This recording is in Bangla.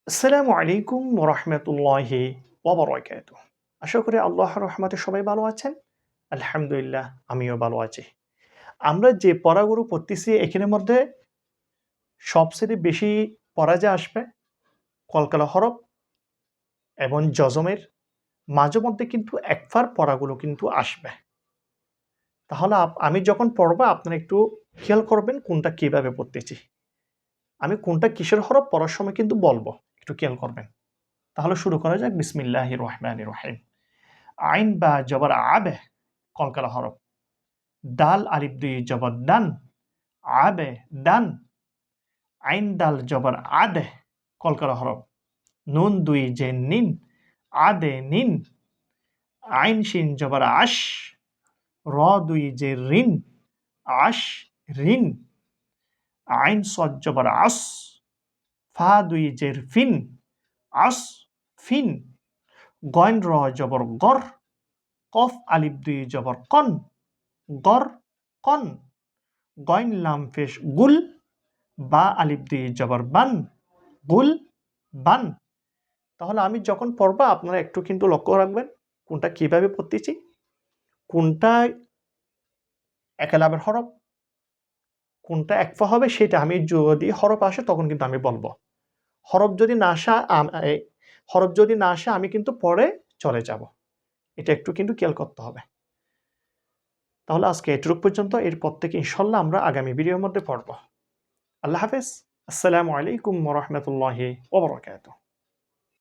আসসালামু আলাইকুম ওয়া রাহমাতুল্লাহি ওয়া বারাকাতুহু। আশা করি আল্লাহর রহমতে সবাই ভালো আছেন। আলহামদুলিল্লাহ আমিও ভালো আছি। আমরা যে পড়াগুলো পড়তেছি এখানের মধ্যে সবচেয়ে বেশি পড়া যে আসবে কলকলা হরফ এবং জজমের মাঝে মধ্যে কিন্তু একফার পড়াগুলো কিন্তু আসবে। তাহলে আমি যখন পড়বো আপনারা একটু খেয়াল করবেন কোনটা কিভাবে পড়তেছি। আমি কোনটা কিসের হরফ পড়ার সময় কিন্তু বলবো। একটু খেয়াল করবেন। তাহলে শুরু করা যাক বিসমিল্লাহির রহমানির রহিম। আইন বা জবর আবে কলকলা হরফ। দাল আলিফ দুই জবর দান আবে দান। আইন দাল জবর আদে কলকলা হরফ। নুন দুই যে নিন আদে নিন। আইন শিন জবর আশ র দুই যে রিন আশ রিন। আইন সদ জবর আস ফা দুই জের ফিন আস ফিন। গইন র জবর গর কফ আলিফ দুই জবর কন গর কন। গইন লাম পেশ গুল বা আলিফ দিয়ে জবর বান গুল বান। তাহলে আমি যখন পড়বো আপনারা একটু কিন্তু লক্ষ্য রাখবেন কোনটা কিভাবে পড়তেছি, কোনটা একালাবের হরফ, কোনটা একফা হবে সেটা আমি যদি হরফ আসে তখন কিন্তু আমি বলবো। হরফ যদি না আসা হরফ যদি না আসে আমি কিন্তু পরে চলে যাব। এটা একটু কিন্তু খেয়াল করতে হবে। তাহলে আজকে এটুকু পর্যন্ত, এরপর থেকে ইনশাল্লাহ আমরা আগামী ভিডিওর মধ্যে পড়ব। আল্লাহ হাফেজ। আসসালামু আলাইকুম ওয়া রাহমাতুল্লাহি ওয়া বারাকাতুহু।